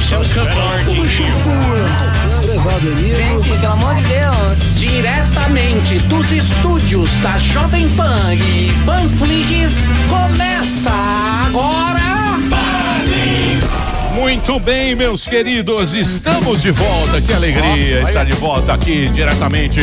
seu suporte. Gente, pelo amor de Deus. Diretamente dos estúdios da Jovem Pan e Panflix, começa agora. Muito bem, meus queridos, estamos de volta. Que alegria estar de volta aqui diretamente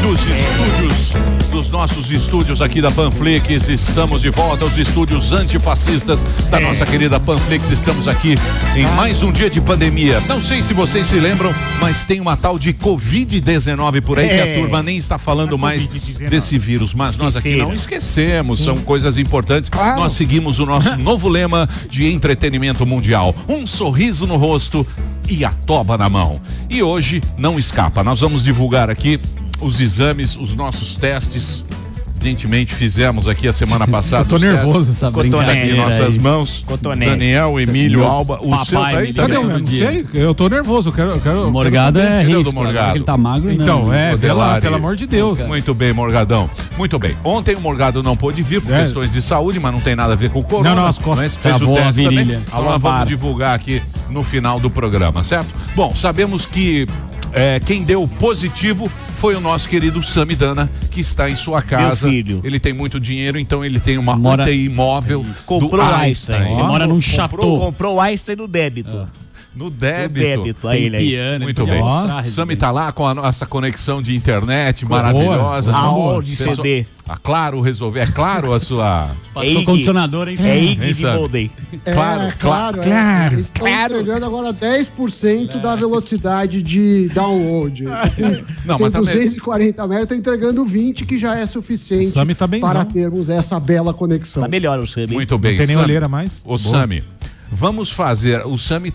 dos estúdios, dos nossos estúdios aqui da Panflix. Estamos de volta aos estúdios antifascistas da nossa querida Panflix. Estamos aqui em mais um dia de pandemia. Não sei se vocês se lembram, mas tem uma tal de Covid-19 por aí que a turma nem está falando mais desse vírus. Mas nós aqui não esquecemos, são coisas importantes. Nós seguimos o nosso novo lema de entretenimento mundial. Um sorriso no rosto e a toba na mão. E hoje não escapa, nós vamos divulgar aqui os exames, os nossos testes. Evidentemente fizemos aqui a semana passada. Eu tô nervoso, essa brincadeira aqui em nossas mãos. Daniel, Emílio, Alba, o seu tá aí? Cadê o meu? Não sei, eu tô nervoso, eu quero o Morgado é risco, Morgado. ele tá magro. Então, não. Pelo amor de Deus. Muito bem, Morgadão. Muito bem. Ontem o Morgado não pôde vir por questões de saúde, mas não tem nada a ver com o corona. Não, as costas. Fez o teste também. Agora vamos divulgar aqui no final do programa, certo? Bom, sabemos que quem deu positivo foi o nosso querido Samidana, que está em sua casa. Meu filho. Ele tem muito dinheiro, então ele tem uma UTI imóvel. Comprou do Einstein. Ele mora num chateau. Comprou o Einstein no débito. No débito. Aí ele aí. Piano, muito bem. Sami tá lá com a nossa conexão de internet maravilhosa. Aonde CD? Claro, resolver. É claro a sua. Passou condicionador, hein? É IG de Molden. Claro. Estão entregando agora 10% da velocidade de download. Tem 240 metros, está entregando 20, que já é suficiente para termos essa bela conexão. Tá melhor o Sami. Muito bem. Não tem nem olheira mais. O Sami. Vamos fazer, o Sami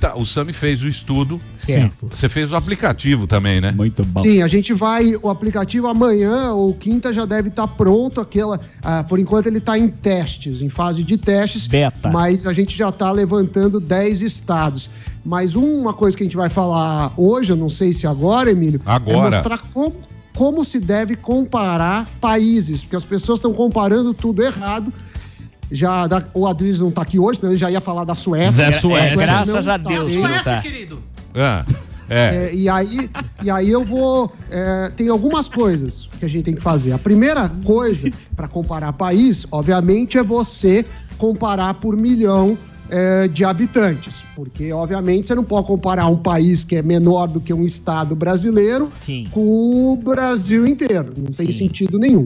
fez o estudo. Sim. Você fez o aplicativo também, né? Muito bom. Sim, a gente o aplicativo amanhã ou quinta já deve estar pronto, por enquanto ele está em testes, em fase de testes. Beta. Mas a gente já está levantando 10 estados. Mas uma coisa que a gente vai falar hoje, eu não sei se agora, Emílio, é mostrar como se deve comparar países, porque as pessoas estão comparando tudo errado. O Adriles não tá aqui hoje, senão ele já ia falar da Suécia. Suécia. Graças a Deus. Suécia, querido. E aí eu vou... tem algumas coisas que a gente tem que fazer. A primeira coisa, para comparar país, obviamente, é você comparar por milhão de habitantes. Porque, obviamente, você não pode comparar um país que é menor do que um estado brasileiro com o Brasil inteiro. Não tem sentido nenhum.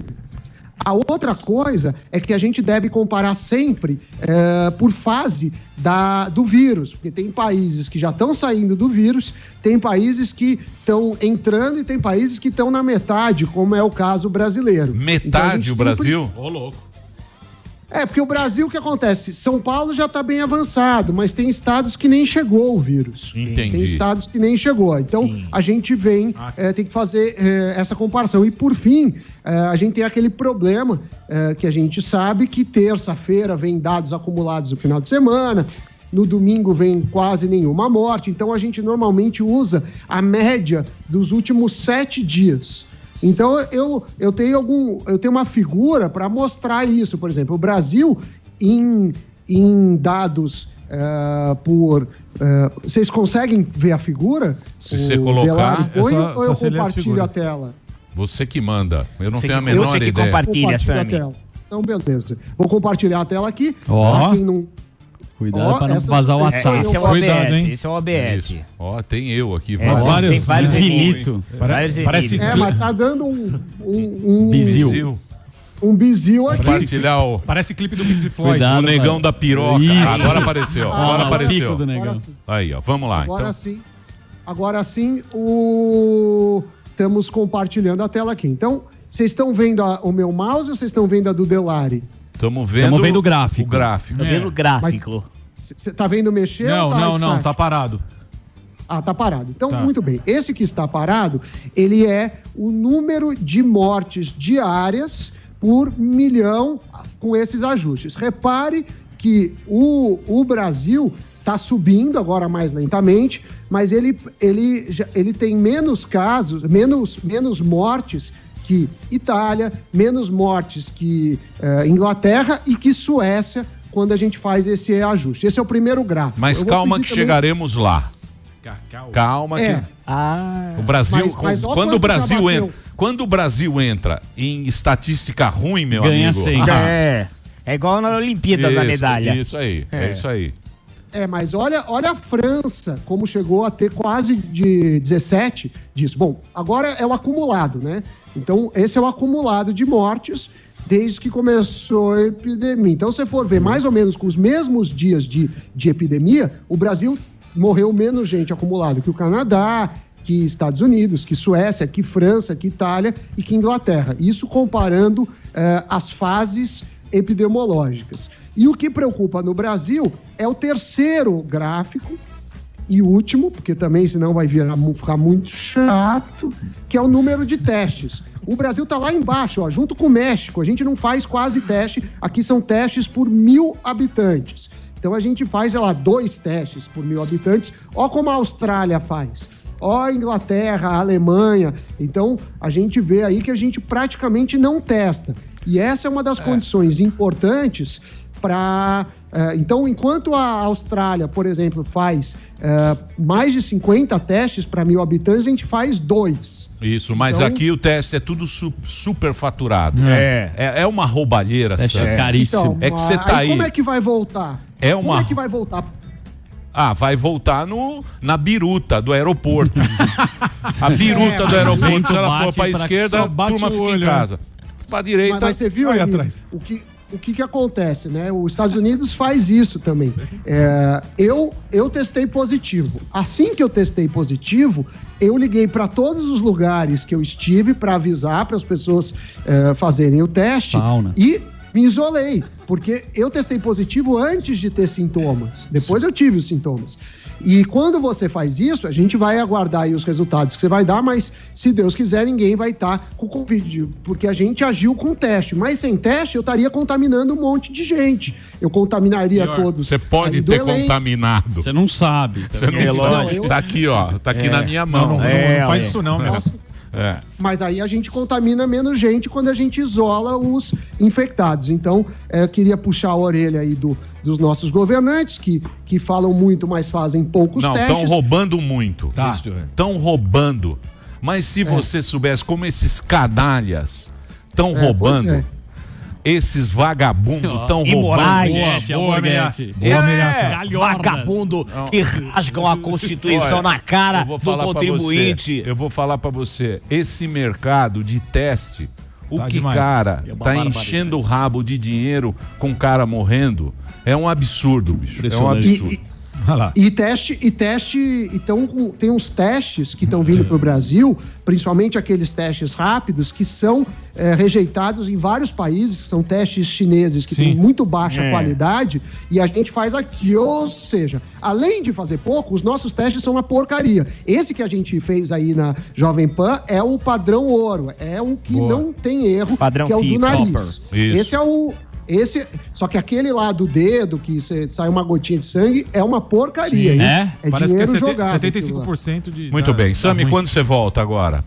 A outra coisa é que a gente deve comparar sempre por fase do vírus, porque tem países que já estão saindo do vírus, tem países que estão entrando e tem países que estão na metade, como é o caso brasileiro. Metade então, o Brasil? Ô, louco. Porque o Brasil, o que acontece? São Paulo já está bem avançado, mas tem estados que nem chegou o vírus. Entendi. Tem estados que nem chegou. Então, a gente tem que fazer essa comparação. E, por fim, a gente tem aquele problema que a gente sabe que terça-feira vem dados acumulados no final de semana, no domingo vem quase nenhuma morte. Então, a gente normalmente usa a média dos últimos 7 dias. Então, eu tenho uma figura para mostrar isso. Por exemplo, o Brasil, em dados vocês conseguem ver a figura? Se você colocar... ou eu compartilho a tela? Você que manda. Eu não tenho a menor ideia. Você que compartilha, Sami. Então, beleza. Vou compartilhar a tela aqui. Quem não... Cuidado para não vazar o WhatsApp. Esse é o OBS. Esse é o OBS. Tem eu aqui. Tem vários infinito. Parece mas tá dando um bizil. Um bizil aqui. Compartilhar Parece clipe do Pink Floyd. Cuidado, o negão da piroca. Agora apareceu. Pico do negão. Aí, ó. Vamos lá. Agora sim, estamos compartilhando a tela aqui. Então, vocês estão vendo o meu mouse ou vocês estão vendo a do Delari? Estamos vendo o gráfico. Tô vendo o gráfico. Você tá vendo mexer? Não, tá parado. Tá parado. Então, muito bem. Esse que está parado, ele é o número de mortes diárias por milhão com esses ajustes. Repare que o Brasil está subindo agora mais lentamente, mas ele tem menos casos, menos mortes que Itália, menos mortes que Inglaterra e que Suécia, quando a gente faz esse ajuste. Esse é o primeiro gráfico. Mas calma que chegaremos lá. Calma que... O Brasil, quando o Brasil entra em estatística ruim, meu ganha amigo... Sempre. É igual na Olimpíadas a medalha. Isso aí, é isso aí. Mas olha a França, como chegou a ter quase de 17 disso. Bom, agora é o acumulado, né? Então, esse é o acumulado de mortes desde que começou a epidemia. Então, se você for ver mais ou menos com os mesmos dias de epidemia, o Brasil morreu menos gente acumulado que o Canadá, que Estados Unidos, que Suécia, que França, que Itália e que Inglaterra. Isso comparando as fases epidemiológicas. E o que preocupa no Brasil é o terceiro gráfico e último, porque também senão vai ficar muito chato, que é o número de testes. O Brasil está lá embaixo, ó, junto com o México. A gente não faz quase teste, aqui são testes por 1.000 habitantes. Então a gente faz, 2 testes por 1.000 habitantes. Ó como a Austrália faz. Ó a Inglaterra, a Alemanha. Então a gente vê aí que a gente praticamente não testa. E essa é uma das condições importantes para... Então, enquanto a Austrália, por exemplo, faz mais de 50 testes para 1.000 habitantes, a gente faz 2. Isso, mas então, aqui o teste é tudo super faturado. É uma roubalheira. É caríssimo. Então, é que você tá aí... Como é que vai voltar? Como é que vai voltar? Vai voltar na biruta do aeroporto. A biruta do aeroporto, se ela for para a esquerda, a turma fica em casa. Para a direita, mas você viu aí atrás. O que acontece, né? Os Estados Unidos faz isso também. Eu testei positivo. Assim que eu testei positivo, eu liguei para todos os lugares que eu estive para avisar para as pessoas fazerem o teste. E me isolei, porque eu testei positivo antes de ter sintomas. Depois eu tive os sintomas. E quando você faz isso, a gente vai aguardar aí os resultados que você vai dar, mas se Deus quiser, ninguém vai estar com Covid, porque a gente agiu com teste. Mas sem teste, eu estaria contaminando um monte de gente. Eu contaminaria todos. Você pode ter contaminado. Você não sabe. Você não sabe. Tá aqui, ó. Tá aqui na minha mão. Não faz isso não, meu. Mas aí a gente contamina menos gente quando a gente isola os infectados. Então, eu queria puxar a orelha aí dos nossos governantes, que falam muito, mas fazem poucos testes. Não, estão roubando muito. Estão roubando. Mas se você soubesse como esses canalhas estão roubando... Esses vagabundos estão roubando. Vagabundo que rasgam a Constituição na cara do contribuinte. Eu vou falar pra você. Esse mercado de teste, cara tá enchendo o rabo de dinheiro com o cara morrendo, é um absurdo, bicho. É um absurdo. E teste, então tem uns testes que estão vindo para o Brasil, principalmente aqueles testes rápidos, que são rejeitados em vários países, que são testes chineses que têm muito baixa qualidade, e a gente faz aqui, ou seja, além de fazer pouco, os nossos testes são uma porcaria. Esse que a gente fez aí na Jovem Pan é o padrão ouro, é o que não tem erro, padrão que é o do nariz. Esse é o... Só que aquele lá do dedo, que sai uma gotinha de sangue, é uma porcaria, hein? É dinheiro jogado. 75% de... Muito bem. Sami, quando você volta agora?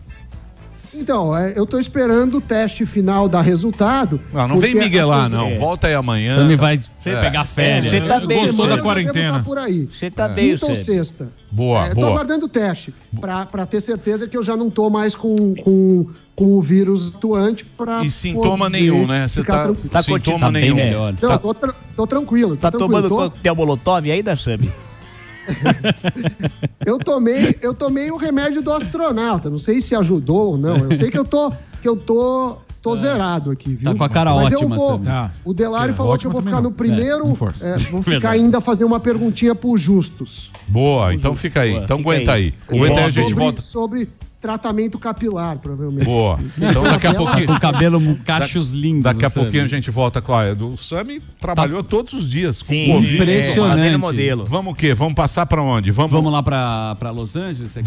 Então, eu tô esperando o teste final dar resultado. Não vem miguelar, não. Volta aí amanhã. Sami vai pegar férias. Você tá bem, gostou da quarentena. Tá por aí. Você tá bem, quinta ou sexta. Boa. Tô aguardando o teste, pra ter certeza que eu já não tô mais com o vírus atuante pra... E sintoma nenhum, né? Você tá sintoma nenhum. Melhor. Não, tô tranquilo. Tá tomando coquetel Molotov aí da Sami? Eu tomei o remédio do astronauta. Não sei se ajudou ou não. Eu sei que eu tô zerado aqui, viu? Tá com a cara ótima, Sami. O Delário falou que eu vou ficar no primeiro. Vou ficar ainda fazer uma perguntinha pro Justus. Boa, então fica aí. Então aguenta aí. Aguenta aí, a gente volta. Sobre tratamento capilar, provavelmente. Boa. Então daqui a pouquinho... Com cabelo, cachos lindos. Daqui a pouquinho a gente volta com a... O Sami trabalhou todos os dias com Covid. Impressionante. Modelo. Vamos o quê? Vamos passar pra onde? Vamos lá pra Los Angeles? Sim.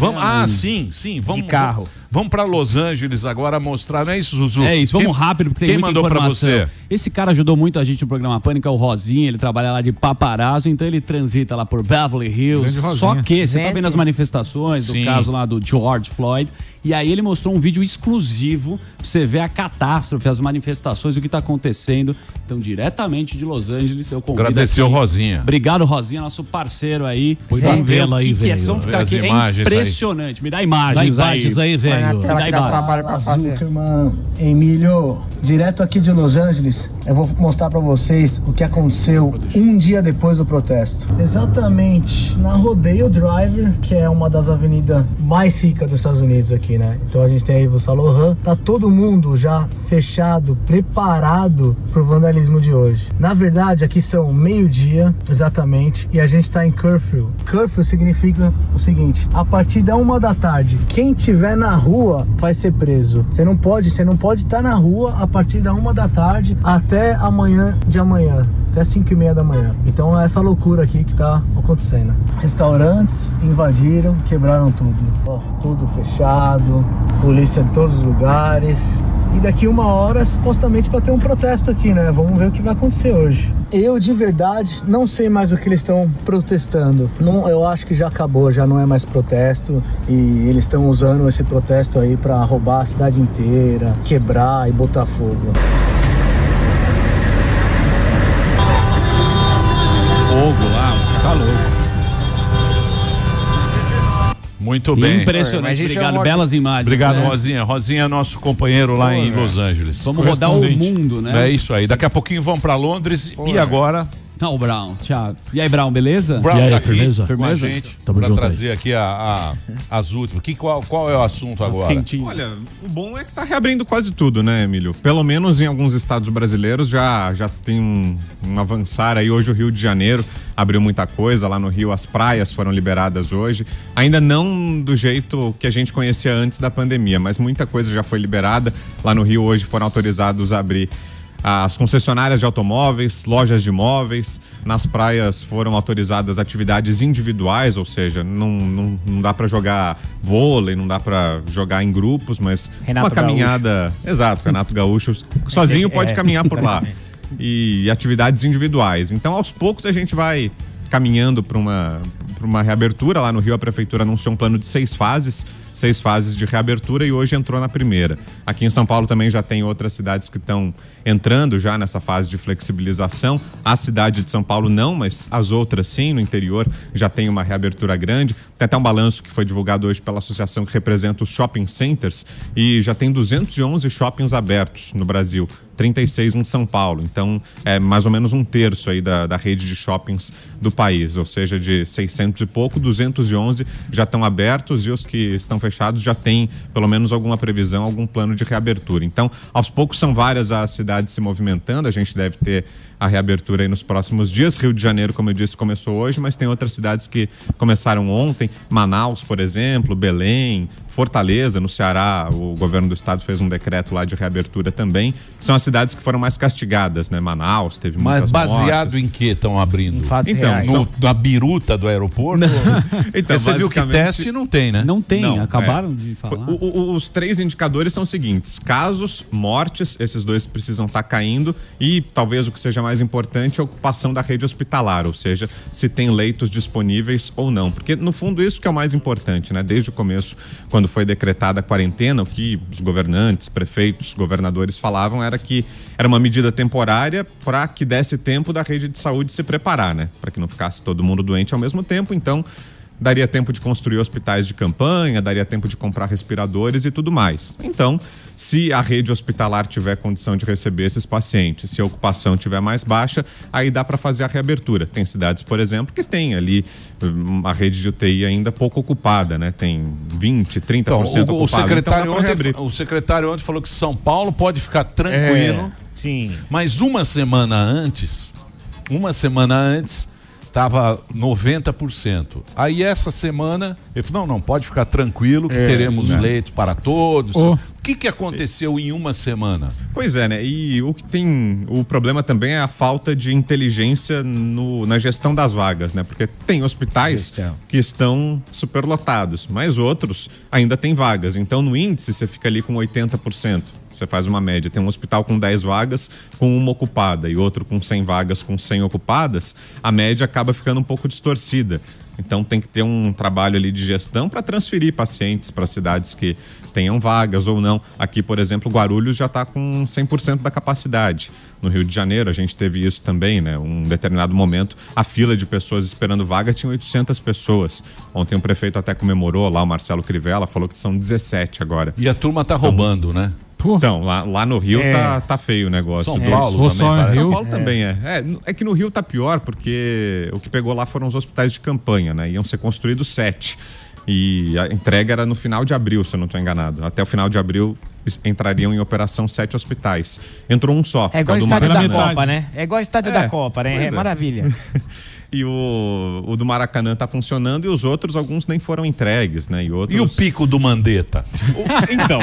Vamos, de carro. Vamos pra Los Angeles agora mostrar, não é isso, Zuzu? É isso, vamos rápido, porque tem muita informação. Quem mandou pra você? Esse cara ajudou muito a gente no programa Pânico, é o Rosinha, ele trabalha lá de paparazzo, então ele transita lá por Beverly Hills. Só que você tá vendo as manifestações do caso lá do George Floyd, e aí ele mostrou um vídeo exclusivo pra você ver a catástrofe, as manifestações, o que tá acontecendo. Então, diretamente de Los Angeles, eu convido Agradecer o Rosinha. Obrigado, Rosinha, nosso parceiro aí. Vamos vê-la aí, velho. Vamos ficar aqui. É impressionante. Me dá imagens aí, velho. Me dá trabalho pra fazer. Zuckerman, Emílio, direto aqui de Los Angeles, eu vou mostrar pra vocês o que aconteceu um dia depois do protesto. Exatamente na Rodeo Drive, que é uma das avenidas mais ricas dos Estados Unidos aqui, né? Então a gente tem aí o Saint Laurent, tá todo mundo já fechado, preparado pro vandalismo de hoje. Na verdade, aqui são meio-dia, exatamente, e a gente tá em curfew. Curfew significa o seguinte: a partir da 1 da tarde, quem tiver na rua vai ser preso. Você não pode estar na rua a partir da 1 da tarde até amanhã de amanhã. Até 5h30 da manhã. Então é essa loucura aqui que tá acontecendo. Restaurantes invadiram, quebraram tudo. Ó, tudo fechado, polícia em todos os lugares. E daqui 1 hora, supostamente, para ter um protesto aqui, né? Vamos ver o que vai acontecer hoje. Eu, de verdade, não sei mais o que eles estão protestando. Não, eu acho que já acabou, já não é mais protesto. E eles estão usando esse protesto aí para roubar a cidade inteira, quebrar e botar fogo. Fogo lá, tá louco. Muito bem. Impressionante, obrigado, belas imagens. Obrigado, né? Rosinha. Rosinha é nosso companheiro lá em Los Angeles. Vamos rodar o mundo, né? É isso aí. Daqui a pouquinho vamos pra Londres e agora... Não, o Brown, Thiago. E aí, Brown, beleza? Brown e aí, tá aqui firmeza? com a gente para trazer aqui as últimas. Qual é o assunto agora? Olha, o bom é que tá reabrindo quase tudo, né, Emílio? Pelo menos em alguns estados brasileiros já tem um avançar aí. Hoje o Rio de Janeiro abriu muita coisa. Lá no Rio as praias foram liberadas hoje. Ainda não do jeito que a gente conhecia antes da pandemia, mas muita coisa já foi liberada. Lá no Rio hoje foram autorizados a abrir as concessionárias de automóveis, lojas de imóveis. Nas praias foram autorizadas atividades individuais, ou seja, não dá para jogar vôlei, não dá para jogar em grupos, mas Renato uma caminhada... Gaúcho. Exato, Renato Gaúcho sozinho pode caminhar por lá. E atividades individuais. Então, aos poucos, a gente vai caminhando para uma reabertura. Lá no Rio, a prefeitura anunciou um plano de 6 fases de reabertura e hoje entrou na primeira. Aqui em São Paulo também já tem outras cidades que estão entrando já nessa fase de flexibilização. A cidade de São Paulo não, mas as outras sim, no interior já tem uma reabertura grande. Tem até um balanço que foi divulgado hoje pela associação que representa os shopping centers e já tem 211 shoppings abertos no Brasil, 36 em São Paulo. Então, é mais ou menos 1/3 aí da rede de shoppings do país, ou seja, de 600 e pouco, 211 já estão abertos e os que estão fechados já têm pelo menos alguma previsão, algum plano de reabertura. Então, aos poucos são várias as cidades se movimentando. A gente deve ter a reabertura aí nos próximos dias. Rio de Janeiro, como eu disse, começou hoje, mas tem outras cidades que começaram ontem. Manaus, por exemplo, Belém, Fortaleza, no Ceará, o governo do estado fez um decreto lá de reabertura também. São as cidades que foram mais castigadas, né? Manaus teve muitas mortes. Mas baseado em que estão abrindo? Então, na biruta do aeroporto? Então, você viu que teste não tem, né? Não tem, acabaram de falar. Os 3 indicadores são os seguintes: casos, mortes, esses 2 precisam estar caindo, e talvez o que seja mais importante é a ocupação da rede hospitalar, ou seja, se tem leitos disponíveis ou não. Porque, no fundo, isso que é o mais importante, né? Desde o começo, quando foi decretada a quarentena, o que os governantes, prefeitos, governadores falavam era que era uma medida temporária para que desse tempo da rede de saúde se preparar, né? Para que não ficasse todo mundo doente ao mesmo tempo. Então, daria tempo de construir hospitais de campanha, daria tempo de comprar respiradores e tudo mais. Então, se a rede hospitalar tiver condição de receber esses pacientes, se a ocupação tiver mais baixa, aí dá para fazer a reabertura. Tem cidades, por exemplo, que tem ali a rede de UTI ainda pouco ocupada, né? Tem 20%, 30% ocupada. O secretário ontem falou que São Paulo pode ficar tranquilo. Sim. Mas uma semana antes estava 90%. Aí essa semana, ele falou, não, pode ficar tranquilo que teremos leitos para todos. O que aconteceu em uma semana? Pois é, né? E o problema também é a falta de inteligência na gestão das vagas, né? Porque tem hospitais que estão superlotados, mas outros ainda têm vagas. Então, no índice, você fica ali com 80%. Você faz uma média. Tem um hospital com 10 vagas, com 1 ocupada, e outro com 100 vagas, com 100 ocupadas. A média acaba ficando um pouco distorcida. Então tem que ter um trabalho ali de gestão para transferir pacientes para cidades que tenham vagas ou não. Aqui, por exemplo, Guarulhos já está com 100% da capacidade. No Rio de Janeiro a gente teve isso também, né? Um determinado momento, a fila de pessoas esperando vaga tinha 800 pessoas. Ontem o prefeito até comemorou lá, o Marcelo Crivella, falou que são 17 agora. E a turma tá roubando, né? Então, lá no Rio tá feio o negócio. São Paulo também. São Paulo também é que no Rio tá pior, porque o que pegou lá foram os hospitais de campanha, né? Iam ser construídos 7. E a entrega era no final de abril, se eu não estou enganado. Até o final de abril entrariam em operação 7 hospitais. Entrou um só. É igual o estádio da Copa, né? É igual o estádio da Copa, né? É maravilha. E o do Maracanã tá funcionando e os outros, alguns nem foram entregues, né? E o pico do Mandetta? Então,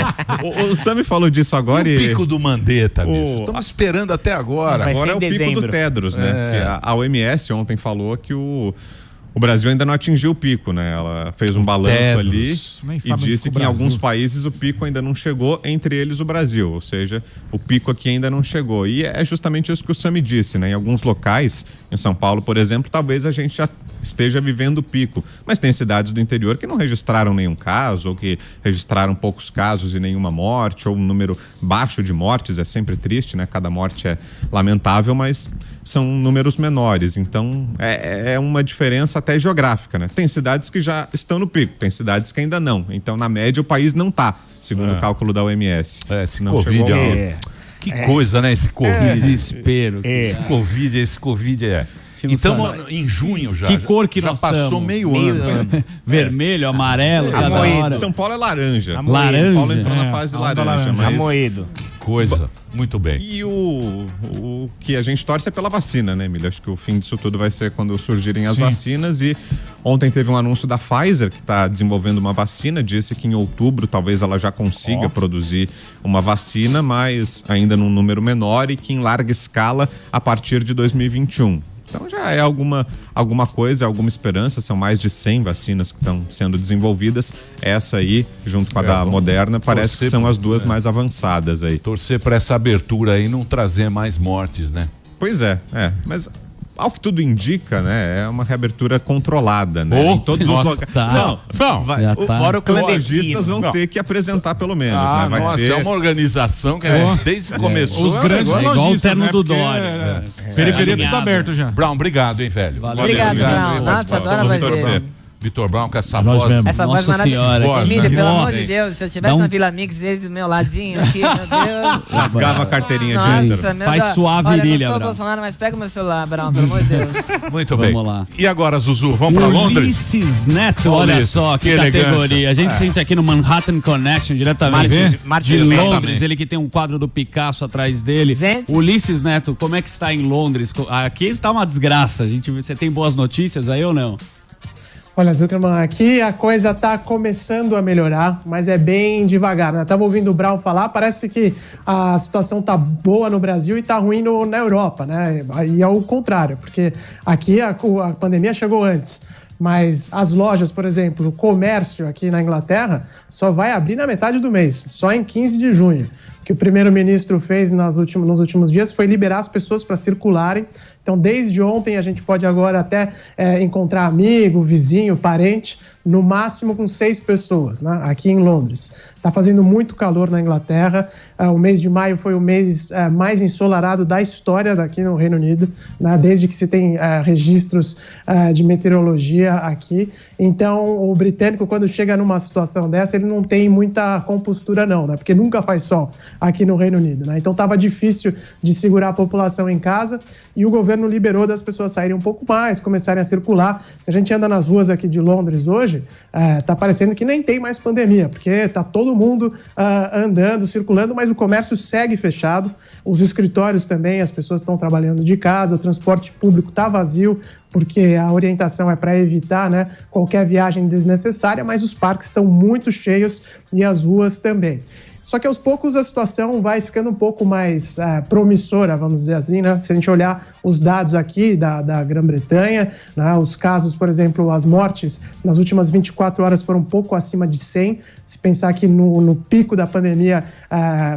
o Sami falou disso agora e... o pico do Mandetta, bicho? Estamos esperando até agora. Agora é o pico do Tedros, né? A OMS ontem falou que o Brasil ainda não atingiu o pico, né? Ela fez um balanço ali e disse que em alguns países o pico ainda não chegou, entre eles o Brasil, ou seja, o pico aqui ainda não chegou. E é justamente isso que o Sami disse, né? Em alguns locais, em São Paulo, por exemplo, talvez a gente já esteja vivendo o pico, mas tem cidades do interior que não registraram nenhum caso, ou que registraram poucos casos e nenhuma morte, ou um número baixo de mortes. É sempre triste, né? Cada morte é lamentável, mas são números menores, então é uma diferença até geográfica, né? Tem cidades que já estão no pico, tem cidades que ainda não, então na média o país não está, segundo o cálculo da OMS. Esse não Covid que coisa, né? Esse Covid. Desespero. Esse Covid é... Então, em junho já. Que cor que já nós passou estamos? meio ano. Vermelho, amarelo, cada hora. São Paulo é laranja. Laranja. São Paulo entrou na fase laranja. Mas... Amoído. Que coisa. Muito bem. E o que a gente torce é pela vacina, né, Emílio? Acho que o fim disso tudo vai ser quando surgirem as vacinas. E ontem teve um anúncio da Pfizer, que está desenvolvendo uma vacina. Disse que em outubro talvez ela já consiga produzir uma vacina, mas ainda num número menor e que em larga escala a partir de 2021. Então já é alguma coisa, alguma esperança. São mais de 100 vacinas que estão sendo desenvolvidas. Essa aí, junto com a da Moderna, parece que são as duas mais avançadas aí. Torcer para essa abertura aí não trazer mais mortes, né? Pois é. Mas ao que tudo indica, né, é uma reabertura controlada, né? Em todos os locais. Não, vai. Fora o clandestino. Os lojistas vão ter que apresentar pelo menos, né? Vai ter... é uma organização que desde que começou. Os grandes igual o terno do Dória. Periferia tudo aberto já. Brown, obrigado, hein, velho. Valeu. Obrigado, Brown. Nossa, agora vai ver. Vitor Brown com essa voz. Essa voz maravilhosa. Emílio, pelo amor de Deus, se eu estivesse na Vila Mix, ele do meu ladinho aqui, meu Deus. Rasgava a carteirinha de hétero. Faz suar a virilha, eu não sou Brown. Bolsonaro, mas pega o meu celular, Brown, pelo amor de Deus. Muito bem. Vamos lá. E agora, Zuzu, vamos pra Londres? Ulisses Neto, olha só que categoria. A gente sente aqui no Manhattan Connection, diretamente de Londres. Ele que tem um quadro do Picasso atrás dele. Ulisses Neto, como é que está em Londres? Aqui está uma desgraça. Você tem boas notícias aí ou não? Olha, Zuckerman, aqui a coisa tá começando a melhorar, mas é bem devagar, né? Tava ouvindo o Brown falar, parece que a situação tá boa no Brasil e tá ruim na Europa, né? E é o contrário, porque aqui a pandemia chegou antes. Mas as lojas, por exemplo, o comércio aqui na Inglaterra só vai abrir na metade do mês, só em 15 de junho. O que o primeiro-ministro fez nos últimos dias foi liberar as pessoas para circularem. Então, desde ontem, a gente pode agora até encontrar amigo, vizinho, parente, no máximo com 6 pessoas, né? Aqui em Londres. Está fazendo muito calor na Inglaterra. O mês de maio foi o mês mais ensolarado da história daqui no Reino Unido, né? Desde que se tem registros de meteorologia aqui. Então, o britânico, quando chega numa situação dessa, ele não tem muita compostura não, né? Porque nunca faz sol aqui no Reino Unido, né? Então, estava difícil de segurar a população em casa e o governo liberou das pessoas saírem um pouco mais, começarem a circular. Se a gente anda nas ruas aqui de Londres hoje, tá parecendo que nem tem mais pandemia, porque tá todo mundo andando, circulando, mas o comércio segue fechado, os escritórios também, as pessoas estão trabalhando de casa, o transporte público está vazio, porque a orientação é para evitar, né, qualquer viagem desnecessária, mas os parques estão muito cheios e as ruas também. Só que aos poucos a situação vai ficando um pouco mais promissora, vamos dizer assim, né? Se a gente olhar os dados aqui da Grã-Bretanha, né? Os casos, por exemplo, as mortes nas últimas 24 horas foram um pouco acima de 100. Se pensar que no pico da pandemia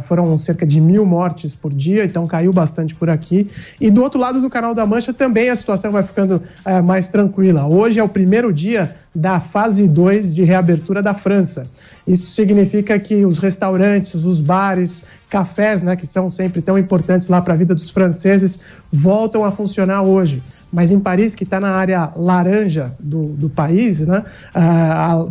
foram cerca de 1.000 mortes por dia, então caiu bastante por aqui. E do outro lado do Canal da Mancha também a situação vai ficando mais tranquila. Hoje é o primeiro dia da fase 2 de reabertura da França. Isso significa que os restaurantes, os bares, cafés, né, que são sempre tão importantes lá para a vida dos franceses, voltam a funcionar hoje. Mas em Paris, que está na área laranja do país, né,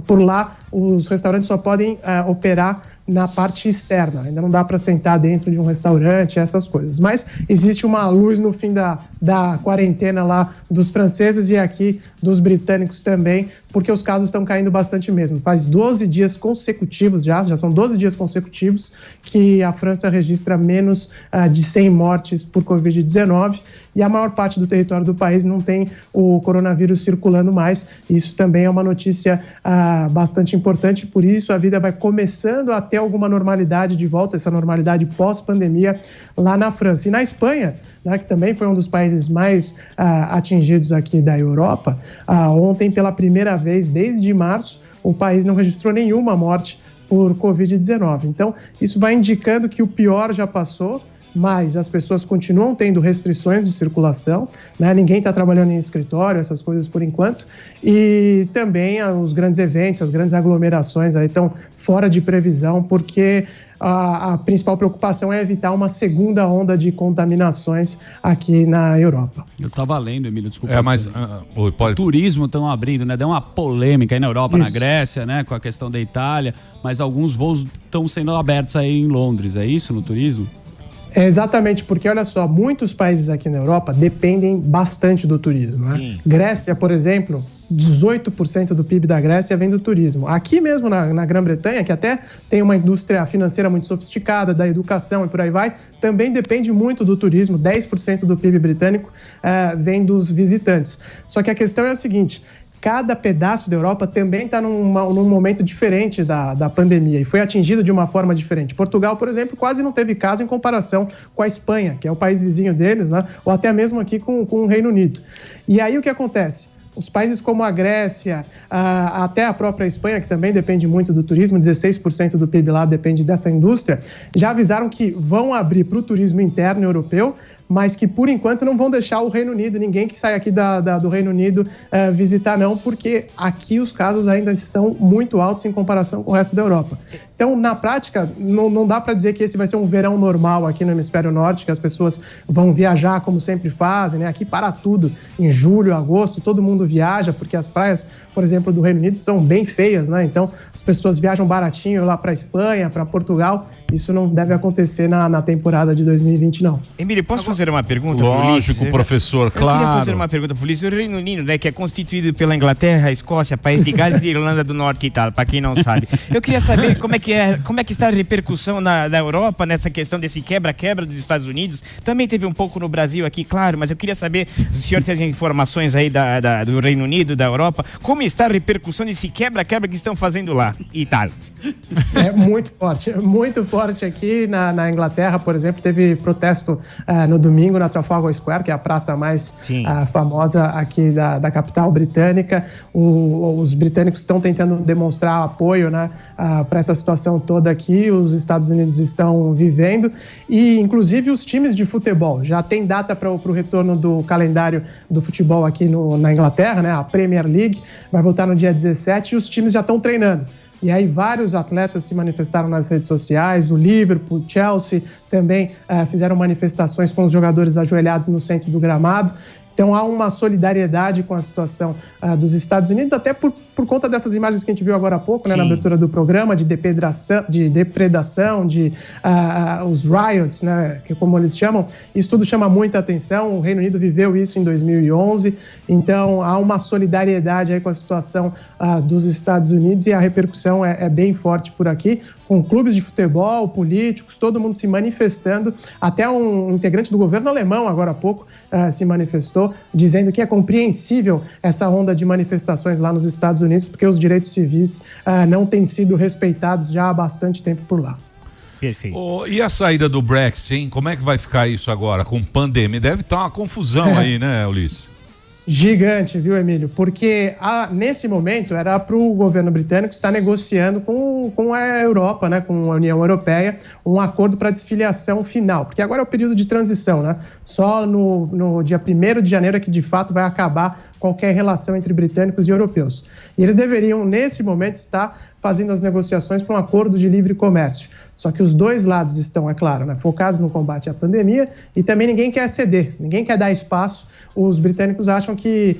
por lá os restaurantes só podem operar na parte externa. Ainda não dá para sentar dentro de um restaurante, essas coisas. Mas existe uma luz no fim da quarentena lá dos franceses e aqui dos britânicos também, porque os casos estão caindo bastante mesmo. Faz 12 dias consecutivos já são 12 dias consecutivos que a França registra menos de 100 mortes por Covid-19 e a maior parte do território do país não tem o coronavírus circulando mais. Isso também é uma notícia bastante importante, por isso a vida vai começando a ter alguma normalidade de volta, essa normalidade pós-pandemia lá na França. E na Espanha, né, que também foi um dos países mais atingidos aqui da Europa, ontem, pela primeira vez desde março, o país não registrou nenhuma morte por Covid-19. Então, isso vai indicando que o pior já passou, mas as pessoas continuam tendo restrições de circulação, né? Ninguém está trabalhando em escritório, essas coisas por enquanto, e também os grandes eventos, as grandes aglomerações aí estão fora de previsão, porque a principal preocupação é evitar uma segunda onda de contaminações aqui na Europa. Eu estava lendo, Emílio, desculpa. Mas o turismo estão abrindo, né? Deu uma polêmica aí na Europa, na Grécia, né? Com a questão da Itália, mas alguns voos estão sendo abertos aí em Londres, é isso, no turismo? É exatamente, porque olha só, muitos países aqui na Europa dependem bastante do turismo, né? Grécia, por exemplo, 18% do PIB da Grécia vem do turismo. Aqui mesmo na Grã-Bretanha, que até tem uma indústria financeira muito sofisticada, da educação e por aí vai, também depende muito do turismo. 10% do PIB britânico vem dos visitantes. Só que a questão é a seguinte: cada pedaço da Europa também está num momento diferente da pandemia e foi atingido de uma forma diferente. Portugal, por exemplo, quase não teve caso em comparação com a Espanha, que é o país vizinho deles, né? Ou até mesmo aqui com o Reino Unido. E aí o que acontece? Os países como a Grécia, até a própria Espanha, que também depende muito do turismo, 16% do PIB lá depende dessa indústria, já avisaram que vão abrir para o turismo interno europeu, mas que por enquanto não vão deixar o Reino Unido, ninguém que sai aqui do Reino Unido visitar não, porque aqui os casos ainda estão muito altos em comparação com o resto da Europa. Então, na prática, não dá para dizer que esse vai ser um verão normal aqui no hemisfério norte, que as pessoas vão viajar como sempre fazem, né? Aqui para tudo, em julho, agosto, todo mundo viaja, porque as praias, por exemplo, do Reino Unido são bem feias, né? Então, as pessoas viajam baratinho lá para Espanha, para Portugal. Isso não deve acontecer na temporada de 2020, não. Emílio, posso fazer uma pergunta? Lógico, professor, claro. Eu queria fazer uma pergunta para o Ulisses. O Reino Unido, né, que é constituído pela Inglaterra, Escócia, País de Gales e Irlanda do Norte e tal, para quem não sabe. Eu queria saber como é que está a repercussão na Europa nessa questão desse quebra-quebra dos Estados Unidos. Também teve um pouco no Brasil aqui, claro, mas eu queria saber, se o senhor tem as informações aí do Reino Unido, da Europa, como está a repercussão desse quebra-quebra que estão fazendo lá e tal. É muito forte aqui na Inglaterra, por exemplo, teve protesto no domingo na Trafalgar Square, que é a praça mais famosa aqui da capital britânica. Os britânicos estão tentando demonstrar apoio, né, para essa situação toda aqui, os Estados Unidos estão vivendo, e inclusive os times de futebol já tem data para o retorno do calendário do futebol aqui na Inglaterra, né, a Premier League vai voltar no dia 17 e os times já estão treinando. E aí vários atletas se manifestaram nas redes sociais, o Liverpool, o Chelsea também fizeram manifestações com os jogadores ajoelhados no centro do gramado. Então há uma solidariedade com a situação dos Estados Unidos, até por conta dessas imagens que a gente viu agora há pouco, né, na abertura do programa, de depredação, os riots, né, que como eles chamam. Isso tudo chama muita atenção. O Reino Unido viveu isso em 2011, então há uma solidariedade aí com a situação dos Estados Unidos e a repercussão é bem forte por aqui, com clubes de futebol, políticos, todo mundo se manifestando. Até um integrante do governo alemão agora há pouco se manifestou, dizendo que é compreensível essa onda de manifestações lá nos Estados Unidos, porque os direitos civis não têm sido respeitados já há bastante tempo por lá. Perfeito. E a saída do Brexit, hein? Como é que vai ficar isso agora? Com pandemia? Deve estar uma confusão aí, né, Ulisses? Gigante, viu, Emílio? Porque nesse momento era para o governo britânico estar negociando com a Europa, né, com a União Europeia, um acordo para desfiliação final. Porque agora é o período de transição, né? Só no dia 1º de janeiro é que de fato vai acabar qualquer relação entre britânicos e europeus. E eles deveriam, nesse momento, estar fazendo as negociações para um acordo de livre comércio. Só que os dois lados estão, é claro, né, focados no combate à pandemia e também ninguém quer ceder, ninguém quer dar espaço. Os britânicos acham que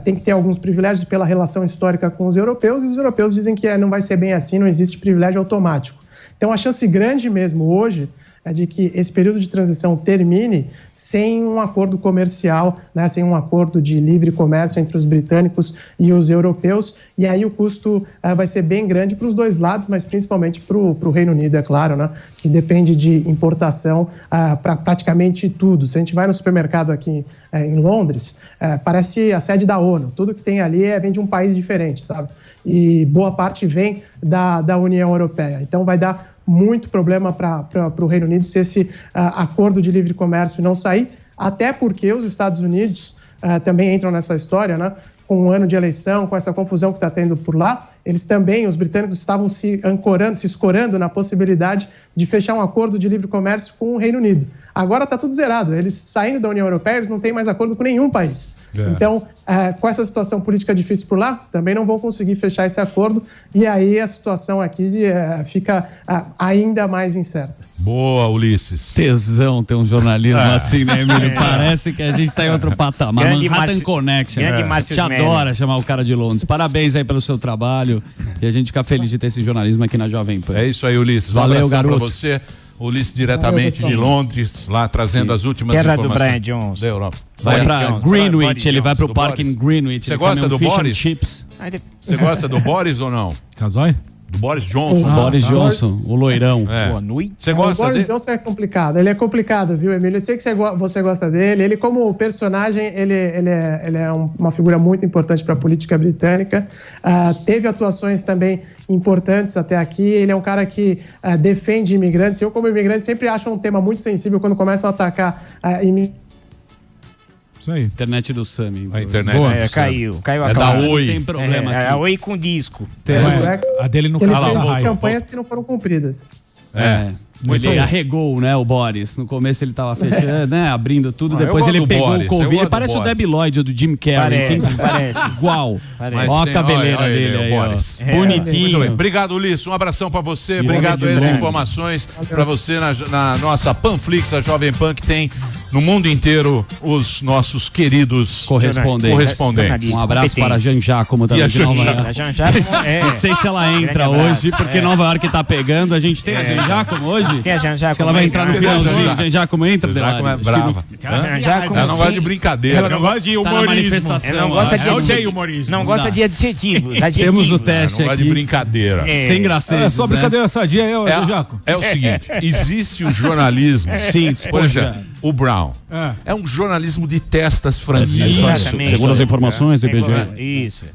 tem que ter alguns privilégios pela relação histórica com os europeus e os europeus dizem que não vai ser bem assim, não existe privilégio automático. Então a chance grande mesmo hoje é de que esse período de transição termine sem um acordo comercial, né, sem um acordo de livre comércio entre os britânicos e os europeus, e aí o custo vai ser bem grande para os dois lados, mas principalmente para o Reino Unido, é claro, né, que depende de importação para praticamente tudo. Se a gente vai no supermercado aqui em Londres, parece a sede da ONU, tudo que tem ali vem de um país diferente, sabe? E boa parte vem da União Europeia, então vai dar muito problema para o Reino Unido se esse acordo de livre comércio não sair, até porque os Estados Unidos também entram nessa história, né? Com um ano de eleição, com essa confusão que está tendo por lá, eles também, os britânicos, estavam se escorando na possibilidade de fechar um acordo de livre comércio com o Reino Unido. Agora está tudo zerado. Eles saindo da União Europeia, eles não têm mais acordo com nenhum país. Então, com essa situação política difícil por lá, também não vão conseguir fechar esse acordo e aí a situação aqui fica ainda mais incerta. Boa, Ulisses. Tesão ter um jornalismo assim, né, Emílio? Parece que a gente está em outro patamar. Manhattan Connection. Te adora chamar o cara de Londres. Parabéns aí pelo seu trabalho e a gente fica feliz de ter esse jornalismo aqui na Jovem Pan. É isso aí, Ulisses. Valeu, garoto. Pra você. Ulisses diretamente de Londres, lá trazendo as últimas Terra informações do Brian Jones. Da Europa. Vai pra Greenwich, ele vai pro parque em Greenwich. Você gosta do Boris? Chips. Você gosta do Boris ou não? Casói? Do Boris Johnson. Boris Johnson, o loirão. Boa noite. Você gosta o Boris dele? Johnson é complicado. Ele é complicado, viu, Emílio? Eu sei que você gosta dele. Ele, como personagem, ele é uma figura muito importante para a política britânica. Teve atuações também importantes até aqui. Ele é um cara que defende imigrantes. Eu, como imigrante, sempre acho um tema muito sensível quando começam a atacar imigrantes. Isso aí. Internet do Sami. A internet do caiu a da Oi. Não tem problema aqui. A Oi com disco. A dele no Ele canal. fez campanhas que não foram cumpridas. Ele arregou, né, o Boris. No começo ele tava fechando, né, abrindo tudo. Depois ele pegou Boris, o Covid. Ele parece o Debbie Lloyd do Jim Carrey. Parece. Igual. Parece. Ó a cabeleira olha dele aí, ó. Muito Bonitinho. bem. Obrigado, Ulisses. Um abração pra você. Obrigado pelas informações pra você na nossa Panflix, a Jovem Pan, que tem no mundo inteiro os nossos queridos correspondentes. Um abraço para a Jan Giacomo também de Nova York. Não sei se ela entra hoje, porque Nova York tá pegando. A gente tem a Jan Giacomo hoje? Tem a Jan Giacomo. Acho que ela vai entrar no finalzinho. A Jan Giacomo entra, Giacomo é brava. Ela não gosta de brincadeira. Ela não gosta de humorismo. Ela não gosta de humorismo. Não gosta de adjetivos. Temos o teste não gosta de aqui. brincadeira. Sem graça. Só brincadeira sadia, Jaco. É o seguinte, existe o jornalismo. Sim, por exemplo, o Brown. É um jornalismo de testas franzidas. Segundo as informações do IBGE. Isso.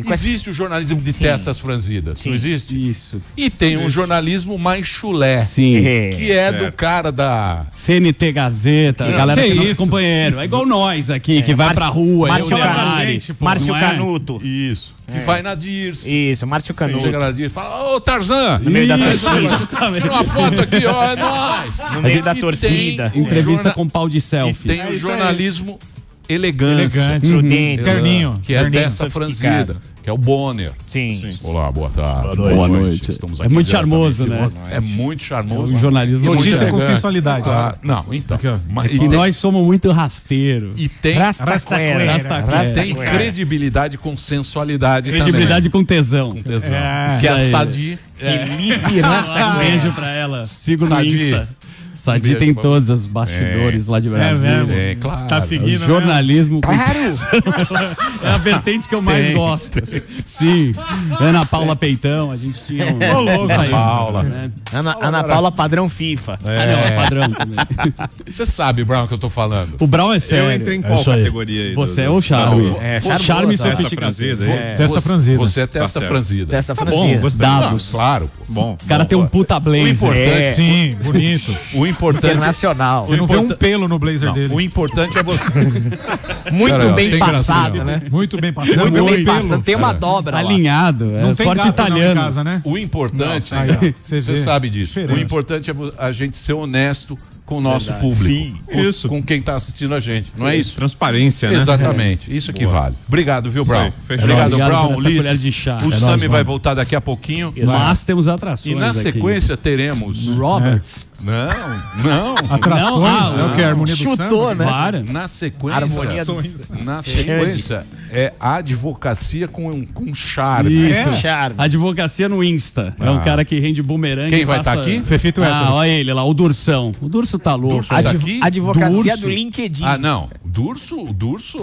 Existe o jornalismo de testas franzidas, não existe? Isso. E tem um jornalismo mais chulé. Sim. Que é do cara da CNT Gazeta, a galera que é nosso companheiro. É igual nós aqui, que vai pra rua. Márcio Canuto. Isso. Que vai na Dirce. Isso, Márcio Canuto. Chega na Dirce e fala, ô Tarzan, no meio da torcida. tira uma foto aqui, ó, é nóis. No meio da torcida. Entrevista com pau de selfie. E tem o jornalismo elegante. Prudente. Terninho. Que é dessa franzida. Que é o Bonner. Sim. Olá, boa tarde. Boa noite. Estamos É aqui muito charmoso, né? É muito charmoso. O jornalismo. Notícia com sensualidade. Não, então. E nós somos muito rasteiro. E tem tem credibilidade com sensualidade. Credibilidade com tesão. Que é a Sadi. Um beijo pra ela. Sigo no Insta. Sadi tem todos os bastidores lá de Brasília. Claro. Tá seguindo, O jornalismo. Claro. É a vertente que eu mais gosto. Sim. Ana Paula Peitão, a gente tinha Ana Paula. Ana Paula padrão FIFA. Não, é padrão também. Você sabe, Brown, que eu tô falando. O Brown é sério. Eu entrei em qual categoria aí? Você é o Charme. Charme e sofisticação. Testa franzida. Você é testa franzida. Testa Bom, franzida. gostei. Dados. Claro. Bom. O cara tem um puta blazer. importante- Sim, bonito. O importante... Internacional. Você não vê um pelo no blazer dele. O importante é você... Muito Pera aí, ó, bem sem passado, gracinha. né? Muito bem passado. Muito Não bem tem pelo. passando. Tem uma dobra lá. Alinhado. Não É tem corte gato não em italiano. casa, né? O importante, Aí, ó, você você vê. sabe disso. Diferente. O importante é a gente ser honesto com o nosso público. Sim, com, isso. com quem está assistindo a gente. Não é isso? Transparência, né? Exatamente. Isso que vale. Obrigado, viu, Brown? Fechou. Obrigado, Obrigado Brown, por essa colher Ulisses. de chá. O É Sami nóis, vai mano. voltar daqui a pouquinho. Mas temos atrações E na aqui. sequência teremos... Robert. Não. Atrações? Não, é o que? A harmonia do Chutou, samba? né? Para. Na sequência... Harmonia Na sequência é advocacia com charme. Isso. Charme. Advocacia no Insta. É um cara que rende bumerangue. Quem e vai passa- estar aqui? Fefito Hétero. olha ele lá, o Dursão. O Durso tá louco. Durso tá aqui? Advocacia Durso. do LinkedIn. Ah, não. Durso,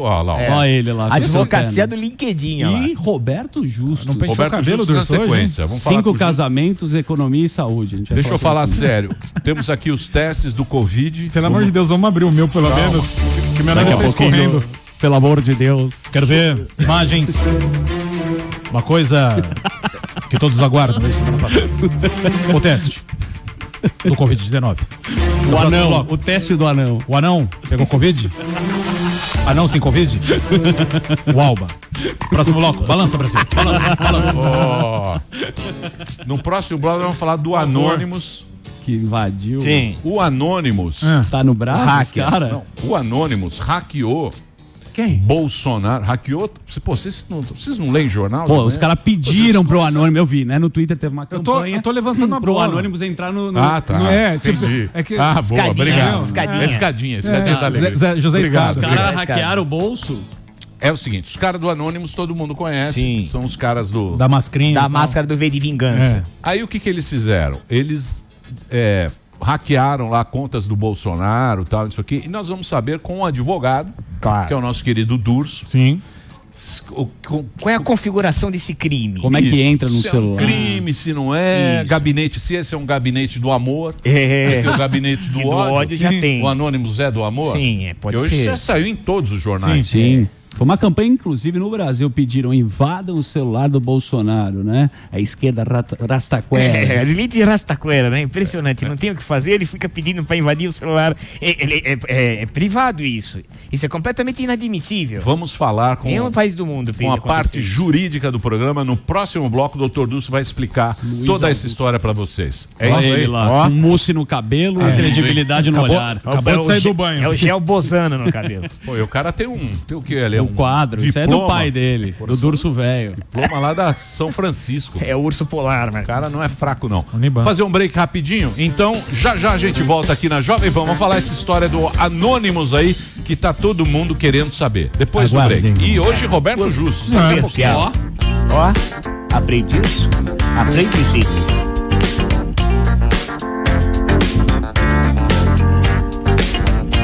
olha lá. ó. Olha ele lá. Advocacia do LinkedIn, ó lá. E Roberto Justo. Não penteou o Roberto cabelo Justo do na Urso hoje, hein? sequência. Vamos falar 5 com o Justo. casamentos, economia e saúde. A gente vai Deixa eu falar sobre tudo. sério. Temos aqui os testes do Covid. Pelo amor de Deus, vamos abrir o meu, pelo menos. Que meu nariz Daqui tá a pouquinho, escorrendo. pelo amor de Deus. Quero ver imagens. Uma coisa que todos aguardam desde semana passada. O teste do Covid-19. O próximo anão, bloco. o teste do anão. O anão pegou Covid? Anão sem Covid? O Alba. Próximo bloco. Balança, Brasil. Balança. Ó. No próximo bloco nós vamos falar do Anonymous. Que invadiu. Sim. O Anonymous. Tá no braço, Hacker. cara? Não, o Anonymous hackeou Quem? Bolsonaro. Hackeou. Pô, vocês não leem jornal? Pô, né? os caras pediram pro Anônimo, eu vi, né? No Twitter teve uma campanha. Eu tô levantando a pro bola. Anônimos entrar no Ah, tá. Não é, tipo, Entendi. é que- Ah, boa, Escadinha, obrigado. escadinha. É escadinha da alegria. José Obrigado. Os Escada. caras hackearam o bolso. É o seguinte, os caras do Anonymous todo mundo conhece. Sim. São os caras do... Da mascrinha. Da e tal. máscara do V de Vingança. É. Aí o que eles fizeram? Eles hackearam lá contas do Bolsonaro e tal, isso aqui. E nós vamos saber com o advogado, Claro. que é o nosso querido Durso. Sim. Qual é a configuração desse crime? Como é que entra no se celular? É um crime, se não é. Isso. Gabinete, se esse é um gabinete do amor. É. Tem o gabinete do Do ódio. ódio já tem. O Anonymous é do amor? Sim, pode E hoje ser. já saiu em todos os jornais. Sim. Foi uma campanha, inclusive, no Brasil. Pediram, invadam o celular do Bolsonaro, né? A esquerda rastaquera. É, elite rastaquera, né? Impressionante. Não tem o que fazer, ele fica pedindo para invadir o celular. É privado isso. Isso é completamente inadmissível. Vamos falar com, Nenhum país do mundo fez com a acontecer parte isso. jurídica do programa. No próximo bloco, o Dr. Dulce vai explicar toda essa história para vocês. É Olha isso aí? ele lá, com mousse no cabelo e credibilidade no olhar. Acabou de sair do banho. É o gel bozano no cabelo. Pô, e o cara tem o que ele é Um quadro, isso é do pai dele, do Durso Velho. Diploma lá da São Francisco. É o urso polar, O mas cara não é fraco, não. Uniban. Fazer um break rapidinho? Então, já a gente volta aqui na Jovem Pan. Vamos falar essa história do Anonymous aí, que tá todo mundo querendo saber. Depois do Aguardem. break. E hoje, Roberto Justo. Ó, aprendi isso. Aprendi isso.